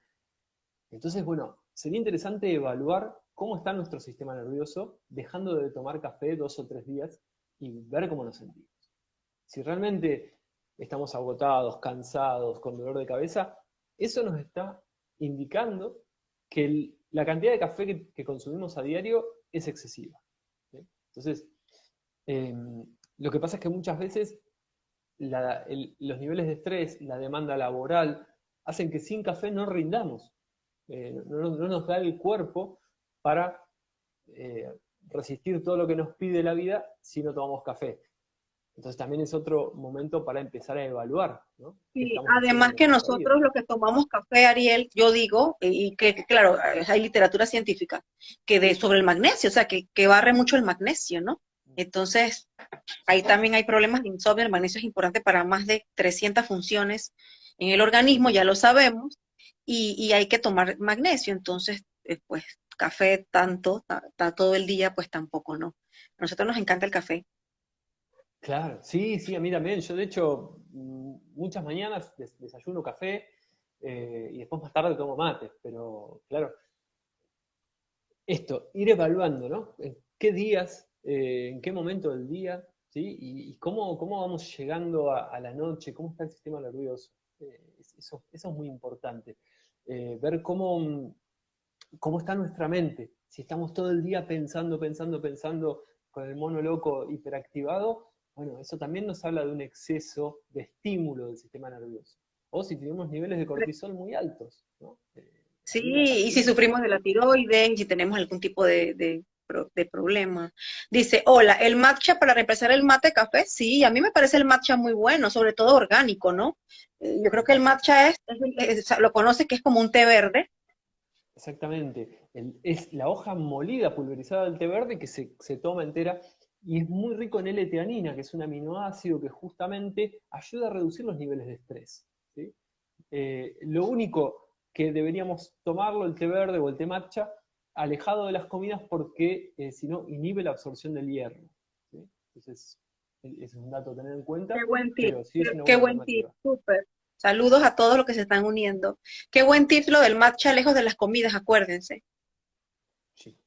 Entonces, bueno, sería interesante evaluar cómo está nuestro sistema nervioso, dejando de tomar café 2 o 3 días y ver cómo nos sentimos. Si realmente estamos agotados, cansados, con dolor de cabeza, eso nos está indicando que la cantidad de café que consumimos a diario es excesiva. ¿Sí? Entonces, lo que pasa es que muchas veces los niveles de estrés, la demanda laboral, hacen que sin café no rindamos. No nos da el cuerpo para resistir todo lo que nos pide la vida si no tomamos café. Entonces también es otro momento para empezar a evaluar, ¿no? ¿Qué Y estamos además haciendo que con nuestra vida? nosotros los que tomamos café, Ariel, yo digo, y que claro, hay literatura científica sobre el magnesio, o sea, que barre mucho el magnesio, ¿no? Entonces, ahí también hay problemas de insomnio. El magnesio es importante para más de 300 funciones en el organismo, ya lo sabemos, y hay que tomar magnesio. Entonces, pues, café tanto, todo el día, pues tampoco, ¿no? A nosotros nos encanta el café. Claro, sí, sí, a mí también. Yo de hecho muchas mañanas desayuno café y después más tarde tomo mate, pero claro, esto, ir evaluando, ¿no? En qué días, en qué momento del día, ¿sí? Y cómo vamos llegando a la noche, cómo está el sistema nervioso. Eso es muy importante. Ver cómo está nuestra mente. Si estamos todo el día pensando, pensando, pensando con el mono loco hiperactivado, bueno, eso también nos habla de un exceso de estímulo del sistema nervioso. O si tenemos niveles de cortisol muy altos, ¿no? Sí, Ahí la y si cafeína sufrimos de la tiroides, y si tenemos algún tipo de problema. Dice, hola, ¿el matcha para reemplazar el mate café? Sí, a mí me parece el matcha muy bueno, sobre todo orgánico, ¿no? Yo creo que el matcha lo conoce que es como un té verde. exactamente. Es la hoja molida, pulverizada del té verde que se toma entera y es muy rico en L-teanina, que es un aminoácido que justamente ayuda a reducir los niveles de estrés. ¿Sí? Lo único que deberíamos tomarlo, el té verde o el té matcha, alejado de las comidas porque si no inhibe la absorción del hierro. ¿Sí? Entonces, ese es un dato a tener en Qué cuenta, buen tip, pero sí es una qué buena buen tip, alternativa. súper. Saludos a todos los que se están uniendo. Qué buen tip lo del matcha lejos de las comidas, acuérdense. Sí.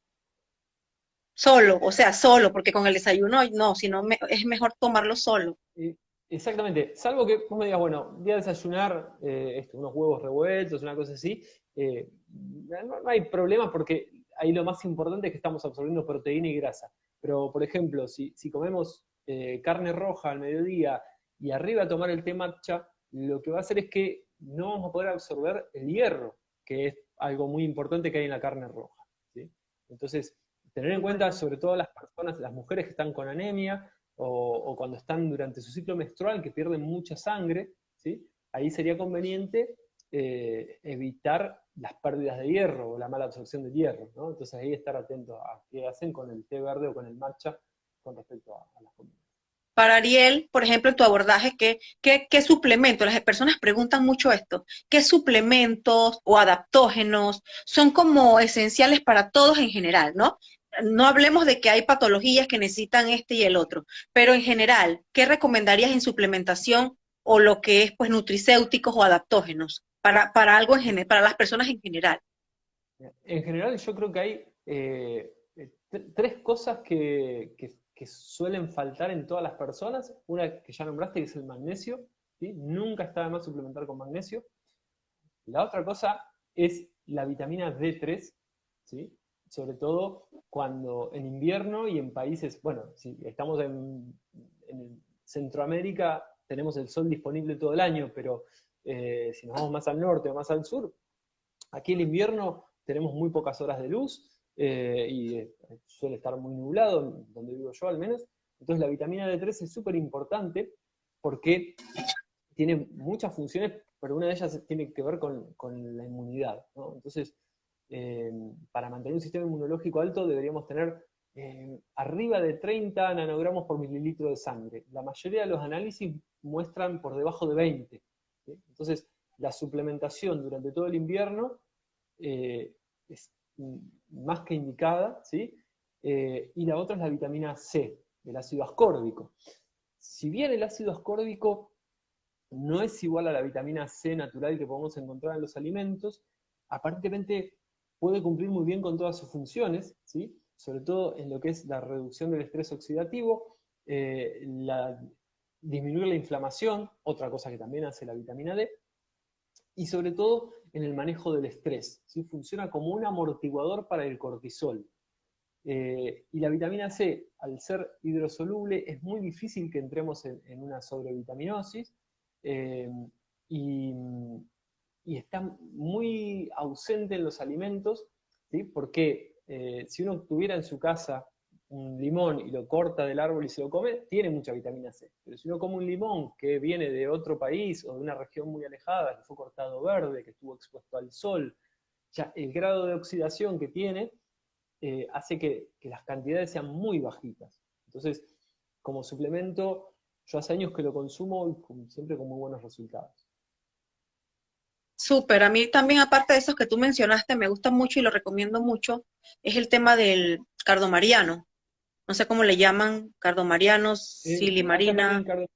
Solo, o sea, solo, porque con el desayuno no, sino es mejor tomarlo solo. Eh, Exactamente, salvo que vos me digas, bueno, voy a desayunar unos huevos revueltos, una cosa así, no hay problema porque ahí lo más importante es que estamos absorbiendo proteína y grasa. Pero, por ejemplo, si comemos carne roja al mediodía y arriba tomar el té matcha, lo que va a hacer es que no vamos a poder absorber el hierro, que es algo muy importante que hay en la carne roja. ¿Sí? Entonces, tener en cuenta Bueno. sobre todo las personas, las mujeres que están con anemia, o cuando están durante su ciclo menstrual, que pierden mucha sangre, ¿sí? Ahí sería conveniente evitar las pérdidas de hierro o la mala absorción del hierro, ¿no? Entonces ahí estar atento a qué hacen con el té verde o con el matcha con respecto a las comidas. Para Ariel, por ejemplo, en tu abordaje, ¿qué suplementos? Las personas preguntan mucho esto. ¿Qué suplementos o adaptógenos son como esenciales para todos en general, ¿no? No hablemos de que hay patologías que necesitan este y el otro, pero en general, ¿qué recomendarías en suplementación o lo que es pues nutricéuticos o adaptógenos para algo para las personas en general? En general yo creo que hay tres cosas que suelen faltar en todas las personas. Una que ya nombraste, que es el magnesio. ¿Sí? Nunca está de más suplementar con magnesio. La otra cosa es la vitamina D3, ¿sí? Sobre todo cuando en invierno y en países, bueno, si estamos en Centroamérica, tenemos el sol disponible todo el año, pero si nos vamos más al norte o más al sur, aquí en invierno tenemos muy pocas horas de luz y suele estar muy nublado, donde vivo yo al menos. Entonces la vitamina D3 es súper importante porque tiene muchas funciones, pero una de ellas tiene que ver con la inmunidad, ¿no? Entonces, para mantener un sistema inmunológico alto deberíamos tener arriba de 30 nanogramos por mililitro de sangre. La mayoría de los análisis muestran por debajo de 20. ¿Sí? Entonces, la suplementación durante todo el invierno es más que indicada, ¿sí? Y la otra es la vitamina C, el ácido ascórbico. Si bien el ácido ascórbico no es igual a la vitamina C natural que podemos encontrar en los alimentos, aparentemente puede cumplir muy bien con todas sus funciones, ¿sí? Sobre todo en lo que es la reducción del estrés oxidativo, disminuir la inflamación, otra cosa que también hace la vitamina D, y sobre todo en el manejo del estrés, ¿sí? Funciona como un amortiguador para el cortisol. Y la vitamina C, al ser hidrosoluble, es muy difícil que entremos en una sobrevitaminosis, eh, y, y está muy ausente en los alimentos, ¿sí? Porque si uno tuviera en su casa un limón y lo corta del árbol y se lo come, tiene mucha vitamina C. Pero si uno come un limón que viene de otro país o de una región muy alejada, que fue cortado verde, que estuvo expuesto al sol, ya el grado de oxidación que tiene hace que las cantidades sean muy bajitas. Entonces, como suplemento, yo hace años que lo consumo y siempre con muy buenos resultados. Súper, a mí también, aparte de esos que tú mencionaste, me gusta mucho y lo recomiendo mucho, es el tema del cardomariano. No sé cómo le llaman, cardomariano, Acá silimarina. también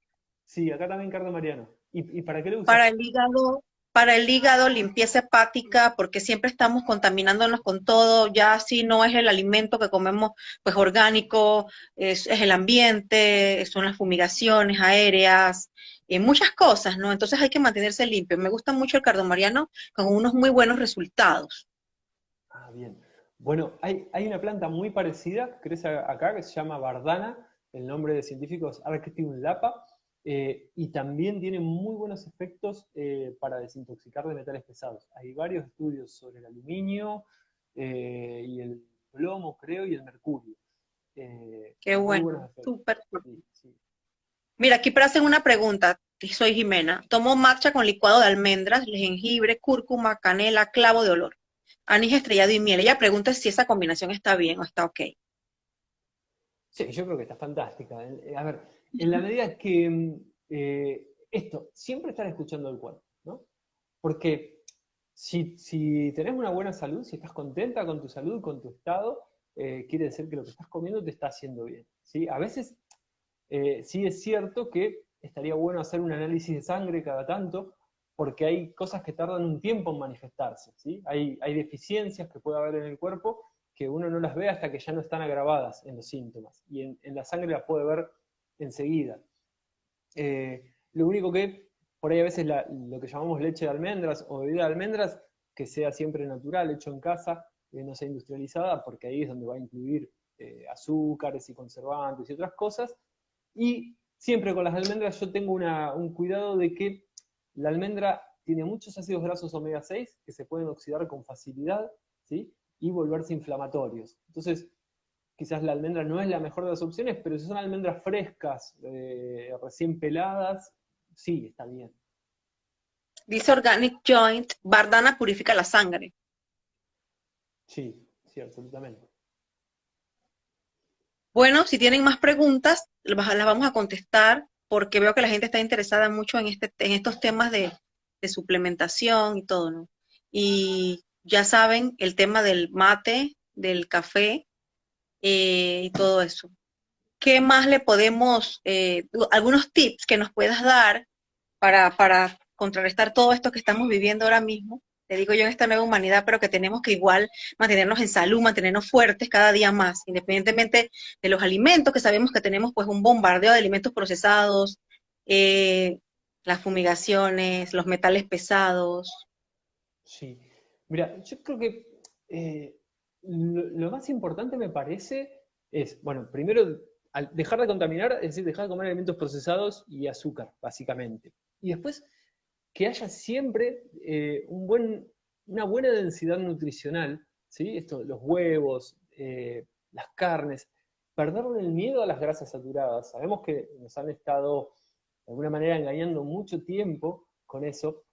sí, acá también cardo mariano. ¿Y para qué lo Para usas? el hígado, para el hígado, limpieza hepática, porque siempre estamos contaminándonos con todo, ya si no es el alimento que comemos, pues orgánico, es el ambiente, son las fumigaciones aéreas, muchas cosas, ¿no? Entonces hay que mantenerse limpio. Me gusta mucho el cardomariano con unos muy buenos resultados. Ah, bien. Bueno, hay una planta muy parecida que crece acá que se llama Bardana, el nombre de científico es Arctium lapa, y también tiene muy buenos efectos para desintoxicar de metales pesados. Hay varios estudios sobre el aluminio y el plomo, creo, y el mercurio. Qué Muy bueno, buenos efectos. súper. Sí, sí. Mira, aquí para hacer una pregunta, soy Jimena. Tomo matcha con licuado de almendras, jengibre, cúrcuma, canela, clavo de olor, anís estrellado y miel. Ella pregunta si esa combinación está bien o está ok. Sí, yo creo que está fantástica. A ver, en la medida que esto, siempre estar escuchando el cuerpo, ¿no? Porque si tenés una buena salud, si estás contenta con tu salud, con tu estado, quiere decir que lo que estás comiendo te está haciendo bien, ¿sí? A veces sí es cierto que estaría bueno hacer un análisis de sangre cada tanto, porque hay cosas que tardan un tiempo en manifestarse, ¿sí? Hay deficiencias que puede haber en el cuerpo que uno no las ve hasta que ya no están agravadas en los síntomas, y en la sangre las puede ver enseguida. Lo único que por ahí a veces lo que llamamos leche de almendras o bebida de almendras, que sea siempre natural, hecho en casa, no sea industrializada, porque ahí es donde va a incluir azúcares y conservantes y otras cosas. Y siempre con las almendras yo tengo un cuidado de que la almendra tiene muchos ácidos grasos omega 6 que se pueden oxidar con facilidad, ¿sí? Y volverse inflamatorios. Entonces, quizás la almendra no es la mejor de las opciones, pero si son almendras frescas, recién peladas, sí, está bien. Dice Organic Joint, Bardana purifica la sangre. Sí, sí, absolutamente. Bueno, si tienen más preguntas, las vamos a contestar porque veo que la gente está interesada mucho en estos temas de suplementación y todo, ¿no? Y ya saben el tema del mate, del café y todo eso. ¿Qué más le podemos, algunos tips que nos puedas dar para contrarrestar todo esto que estamos viviendo ahora mismo? Te digo yo en esta nueva humanidad, pero que tenemos que igual mantenernos en salud, mantenernos fuertes cada día más, independientemente de los alimentos, que sabemos que tenemos pues un bombardeo de alimentos procesados, eh, las fumigaciones, los metales pesados. Sí. Mira, yo creo que lo más importante me parece es, bueno, primero, dejar de contaminar, es decir, dejar de comer alimentos procesados y azúcar, básicamente. Y después, que haya siempre una buena densidad nutricional, ¿sí? Esto, los huevos, las carnes, perderle el miedo a las grasas saturadas. Sabemos que nos han estado de alguna manera engañando mucho tiempo con eso.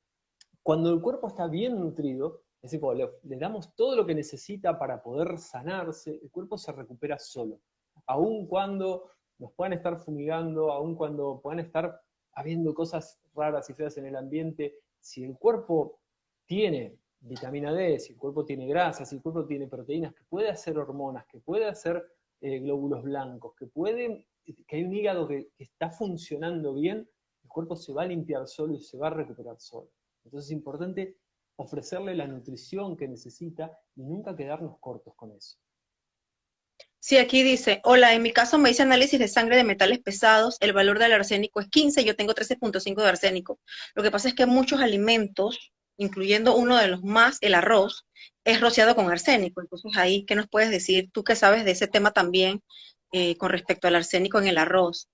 Cuando el cuerpo está bien nutrido, es decir, cuando le damos todo lo que necesita para poder sanarse, el cuerpo se recupera solo. Aun cuando nos puedan estar fumigando, aun cuando puedan estar habiendo cosas raras y feas en el ambiente, si el cuerpo tiene vitamina D, si el cuerpo tiene grasas, si el cuerpo tiene proteínas, que puede hacer hormonas, que puede hacer glóbulos blancos, que hay un hígado que está funcionando bien, el cuerpo se va a limpiar solo y se va a recuperar solo. Entonces es importante ofrecerle la nutrición que necesita y nunca quedarnos cortos con eso. Sí, aquí dice, hola, en mi caso me hice análisis de sangre de metales pesados, el valor del arsénico es 15, yo tengo 13,5 de arsénico. Lo que pasa es que muchos alimentos incluyendo uno de los más, el arroz, es rociado con arsénico. Entonces ahí, ¿qué nos puedes decir? Tú que sabes de ese tema también con respecto al arsénico en el arroz.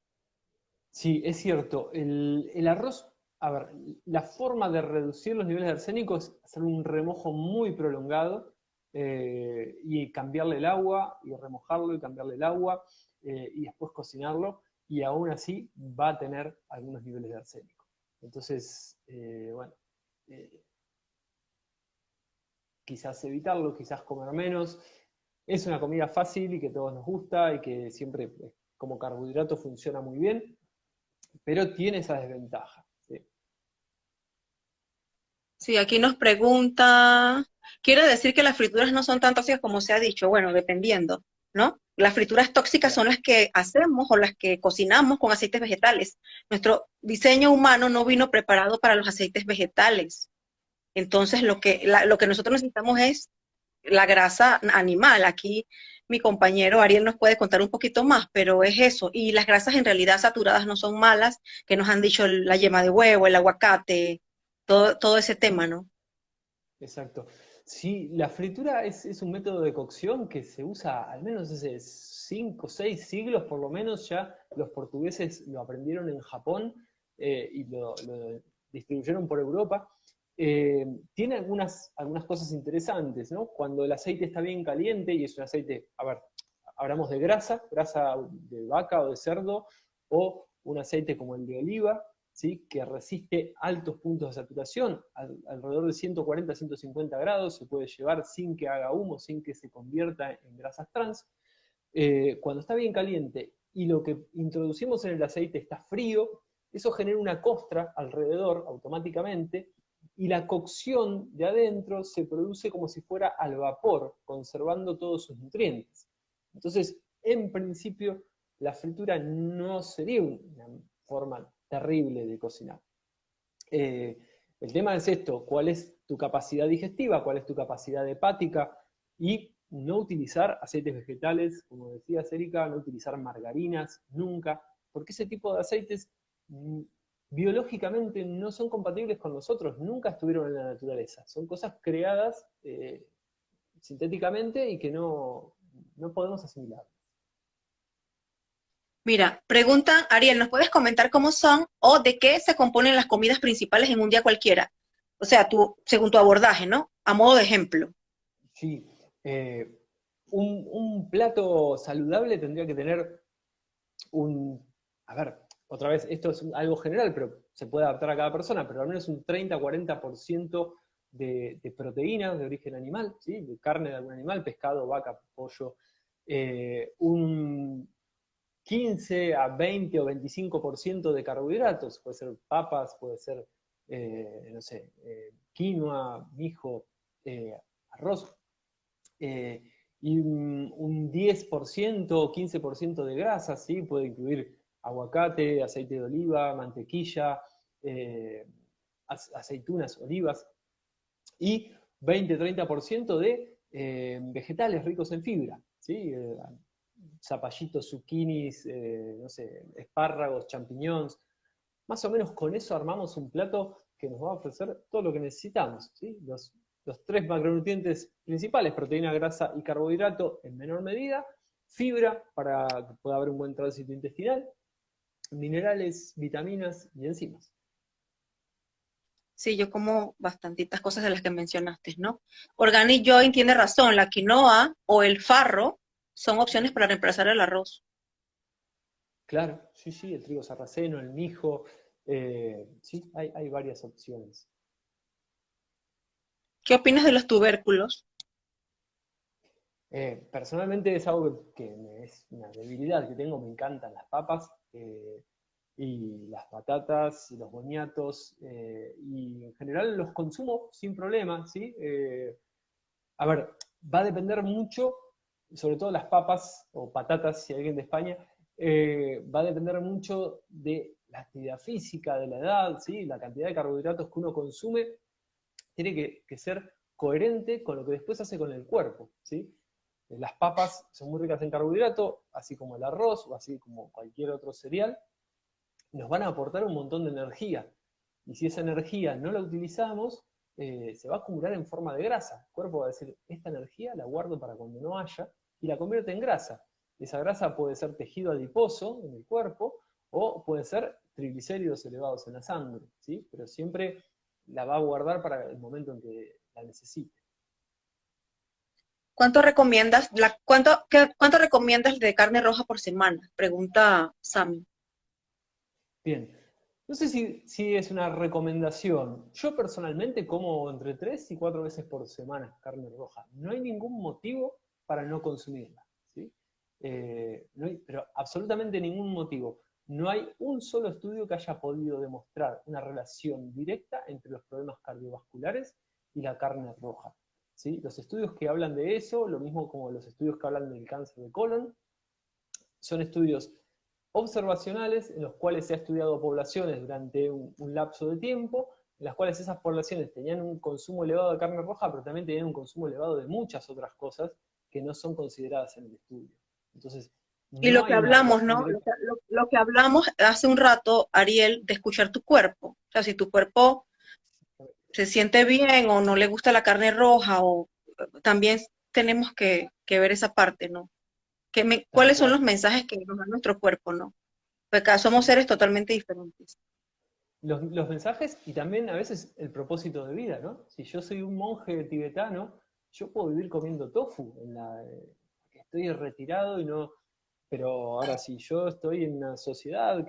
Sí, es cierto. El arroz, a ver, la forma de reducir los niveles de arsénico es hacer un remojo muy prolongado y cambiarle el agua y remojarlo y cambiarle el agua y después cocinarlo y aún así va a tener algunos niveles de arsénico. Entonces, bueno, eh, quizás evitarlo, quizás comer menos. Es una comida fácil y que a todos nos gusta y que siempre como carbohidrato funciona muy bien, pero tiene esa desventaja. ¿Sí? Sí, aquí nos pregunta, ¿quiere decir que las frituras no son tan tóxicas como se ha dicho? Bueno, dependiendo, ¿no? Las frituras tóxicas Claro. son las que hacemos o las que cocinamos con aceites vegetales. Nuestro diseño humano no vino preparado para los aceites vegetales. Entonces, lo que nosotros necesitamos es la grasa animal. Aquí mi compañero Ariel nos puede contar un poquito más, pero es eso. Y las grasas en realidad saturadas no son malas, que nos han dicho la yema de huevo, el aguacate, todo ese tema, ¿no? Exacto. Sí, la fritura es un método de cocción que se usa al menos hace 5 o 6 siglos, por lo menos ya los portugueses lo aprendieron en Japón y lo distribuyeron por Europa. Tiene algunas cosas interesantes, ¿no? Cuando el aceite está bien caliente y es un aceite, a ver, hablamos de grasa de vaca o de cerdo, o un aceite como el de oliva, ¿sí? Que resiste altos puntos de saturación, alrededor de 140 a 150 grados, se puede llevar sin que haga humo, sin que se convierta en grasas trans. Cuando está bien caliente y lo que introducimos en el aceite está frío, eso genera una costra alrededor automáticamente y la cocción de adentro se produce como si fuera al vapor, conservando todos sus nutrientes. Entonces, en principio, la fritura no sería una forma terrible de cocinar. Eh, el tema es esto, ¿cuál es tu capacidad digestiva? ¿Cuál es tu capacidad hepática? Y no utilizar aceites vegetales, como decía Erika, no utilizar margarinas nunca, porque ese tipo de aceites biológicamente no son compatibles con nosotros, nunca estuvieron en la naturaleza, son cosas creadas sintéticamente y que no podemos asimilar. Mira, pregunta, Ariel, ¿nos puedes comentar cómo son o de qué se componen las comidas principales en un día cualquiera? O sea, tú, según tu abordaje, ¿no? A modo de ejemplo. Sí, eh, un plato saludable tendría que tener un, a ver, otra vez, esto es algo general, pero se puede adaptar a cada persona, pero al menos un 30-40% de proteínas de origen animal, ¿sí? De carne de algún animal, pescado, vaca, pollo, un 15 a 20 o 25% de carbohidratos, puede ser papas, puede ser, no sé, quinoa, mijo, arroz, eh, y un 10% o 15% de grasa, ¿sí? Puede incluir aguacate, aceite de oliva, mantequilla, eh, aceitunas, olivas, y 20-30% de vegetales ricos en fibra, ¿sí? Zapallitos, zucchinis, no sé, espárragos, champiñones. Más o menos con eso armamos un plato que nos va a ofrecer todo lo que necesitamos. ¿Sí? Los tres macronutrientes principales, proteína, grasa y carbohidrato en menor medida, fibra para que pueda haber un buen tránsito intestinal, minerales, vitaminas y enzimas. Sí, yo como bastantitas cosas de las que mencionaste, ¿no? Organic Joy tiene razón, la quinoa o el farro son opciones para reemplazar el arroz. Claro, sí, sí, el trigo sarraceno, el mijo, sí, hay varias opciones. ¿Qué opinas de los tubérculos? Personalmente es algo es una debilidad que tengo, me encantan las papas y las patatas y los boniatos y en general los consumo sin problema, ¿sí? A ver, va a depender mucho, sobre todo las papas o patatas, si hay alguien de España, va a depender mucho de la actividad física, de la edad, ¿sí? La cantidad de carbohidratos que uno consume tiene que ser coherente con lo que después hace con el cuerpo, ¿sí? Las papas son muy ricas en carbohidrato, así como el arroz o así como cualquier otro cereal, nos van a aportar un montón de energía. Y si esa energía no la utilizamos, se va a acumular en forma de grasa. El cuerpo va a decir, esta energía la guardo para cuando no haya, y la convierte en grasa. Esa grasa puede ser tejido adiposo en el cuerpo, o puede ser triglicéridos elevados en la sangre, ¿sí? Pero siempre la va a guardar para el momento en que la necesite. ¿Cuánto recomiendas, cuánto recomiendas de carne roja por semana? Pregunta Sammy. Bien, no sé si es una recomendación. Yo personalmente como entre 3 y 4 veces por semana carne roja. No hay ningún motivo para no consumirla, ¿sí? No hay, pero absolutamente ningún motivo. No hay un solo estudio que haya podido demostrar una relación directa entre los problemas cardiovasculares y la carne roja, ¿sí? Los estudios que hablan de eso, lo mismo como los estudios que hablan del cáncer de colon, son estudios observacionales en los cuales se ha estudiado poblaciones durante un lapso de tiempo, en las cuales esas poblaciones tenían un consumo elevado de carne roja, pero también tenían un consumo elevado de muchas otras cosas que no son consideradas en el estudio. Entonces, Y no lo que hay una hablamos, relación ¿no? directa. Lo que hablamos hace un rato, Ariel, de escuchar tu cuerpo. O sea, si tu cuerpo se siente bien o no le gusta la carne roja, o también tenemos que ver esa parte, ¿no? Tal ¿Cuáles son cual. los mensajes que nos da nuestro cuerpo, ¿no? Porque acá somos seres totalmente diferentes. Los mensajes y también a veces el propósito de vida, ¿no? Si yo soy un monje tibetano, yo puedo vivir comiendo tofu, que estoy retirado y no. Pero ahora, si yo estoy en una sociedad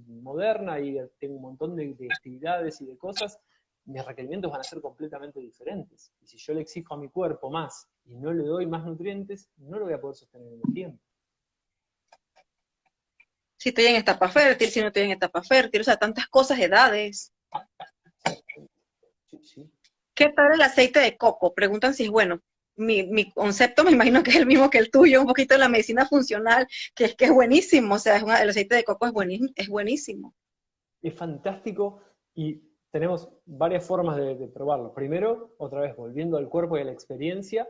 moderna y tengo un montón de actividades y de cosas, mis requerimientos van a ser completamente diferentes. Y si yo le exijo a mi cuerpo más y no le doy más nutrientes, no lo voy a poder sostener en el tiempo. Si estoy en etapa fértil, si no estoy en etapa fértil, o sea, tantas cosas, edades. Sí, sí. ¿Qué tal el aceite de coco? Preguntan si es bueno. Mi concepto me imagino que es el mismo que el tuyo, un poquito de la medicina funcional, que es buenísimo, o sea, el aceite de coco es buenísimo. Es fantástico y tenemos varias formas de probarlo. Primero, otra vez, volviendo al cuerpo y a la experiencia,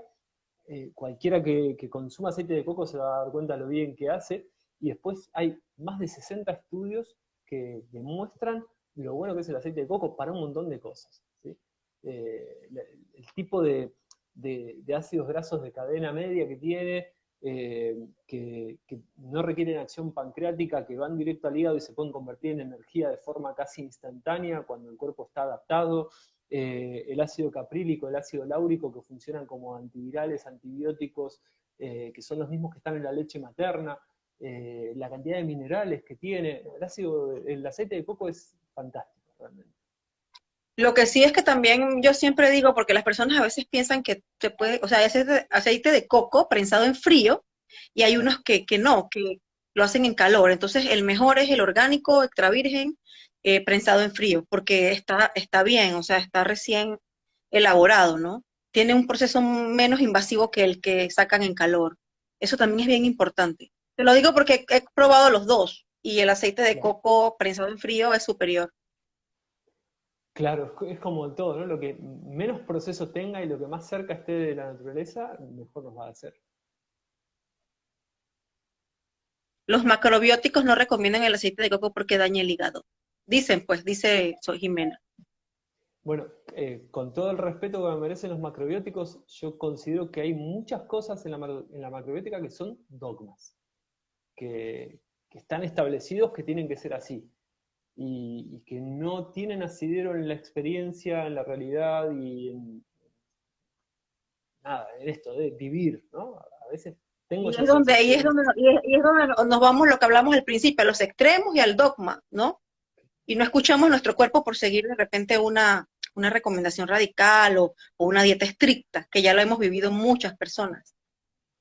cualquiera que consuma aceite de coco se va a dar cuenta de lo bien que hace, y después hay más de 60 estudios que demuestran lo bueno que es el aceite de coco para un montón de cosas, ¿sí? El tipo de ácidos grasos de cadena media que tiene, que no requieren acción pancreática, que van directo al hígado y se pueden convertir en energía de forma casi instantánea cuando el cuerpo está adaptado. El ácido caprílico, el ácido láurico, que funcionan como antivirales, antibióticos, que son los mismos que están en la leche materna, la cantidad de minerales que tiene. El aceite de coco es fantástico, realmente. Lo que sí es que también yo siempre digo, porque las personas a veces piensan que se puede, o sea, hay aceite de coco prensado en frío y hay Sí. unos que no, que lo hacen en calor. Entonces, el mejor es el orgánico, extra virgen, prensado en frío, porque está bien, o sea, está recién elaborado, ¿no? Tiene un proceso menos invasivo que el que sacan en calor. Eso también es bien importante. Te lo digo porque he probado los dos y el aceite de Claro. coco prensado en frío es superior. Claro, es como en todo, ¿no? Lo que menos proceso tenga y lo que más cerca esté de la naturaleza, mejor nos va a hacer. Los macrobióticos no recomiendan el aceite de coco porque daña el hígado. Dicen, pues, dice Soy Jimena. Bueno, con todo el respeto que me merecen los macrobióticos, yo considero que hay muchas cosas en la macrobiótica que son dogmas, que están establecidos que tienen que ser así, y que no tienen asidero en la experiencia, en la realidad y en nada, en esto de vivir, ¿no? A veces tengo Y esa es donde, y es sensación. donde, y es donde nos vamos lo que hablamos al principio, a los extremos y al dogma, ¿no? Y no escuchamos nuestro cuerpo por seguir de repente una recomendación radical o una dieta estricta, que ya lo hemos vivido muchas personas.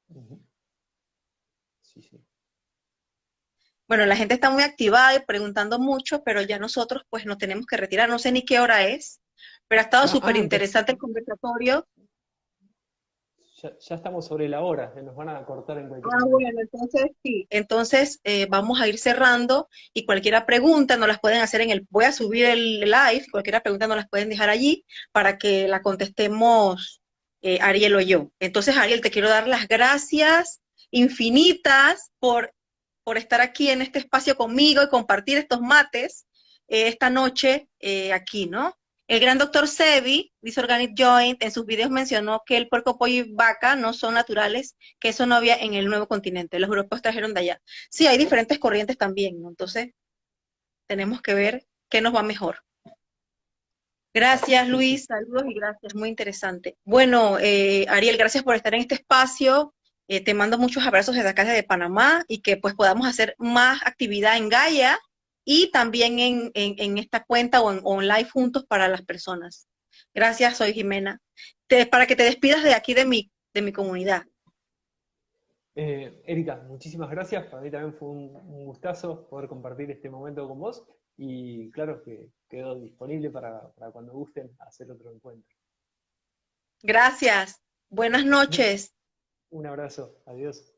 Ujú. Sí, sí. Bueno, la gente está muy activada y preguntando mucho, pero ya nosotros pues nos tenemos que retirar. No sé ni qué hora es, pero ha estado súper interesante el conversatorio. Ya estamos sobre la hora, nos van a cortar en cualquier Ah, momento. bueno, entonces sí. Entonces vamos a ir cerrando y cualquier pregunta nos las pueden hacer voy a subir el live, cualquier pregunta nos las pueden dejar allí para que la contestemos Ariel o yo. Entonces, Ariel, te quiero dar las gracias infinitas por estar aquí en este espacio conmigo y compartir estos mates esta noche aquí, ¿no? El gran doctor Sebi, dice Organic Joint, en sus videos mencionó que el puerco, pollo y vaca no son naturales, que eso no había en el nuevo continente. Los europeos trajeron de allá. Sí, hay diferentes corrientes también, ¿no? Entonces, tenemos que ver qué nos va mejor. Gracias, Sí, sí. Luis. Saludos y gracias. Muy interesante. Bueno, Ariel, gracias por estar en este espacio. Te mando muchos abrazos desde acá, desde Panamá, y que pues podamos hacer más actividad en Gaia y también en esta cuenta o en live juntos para las personas. Gracias, soy Jimena. Para que te despidas de aquí de mi comunidad. Erika, muchísimas gracias. Para mí también fue un gustazo poder compartir este momento con vos. Y claro que quedo disponible para cuando gusten hacer otro encuentro. Gracias. Buenas noches. Un abrazo. Adiós.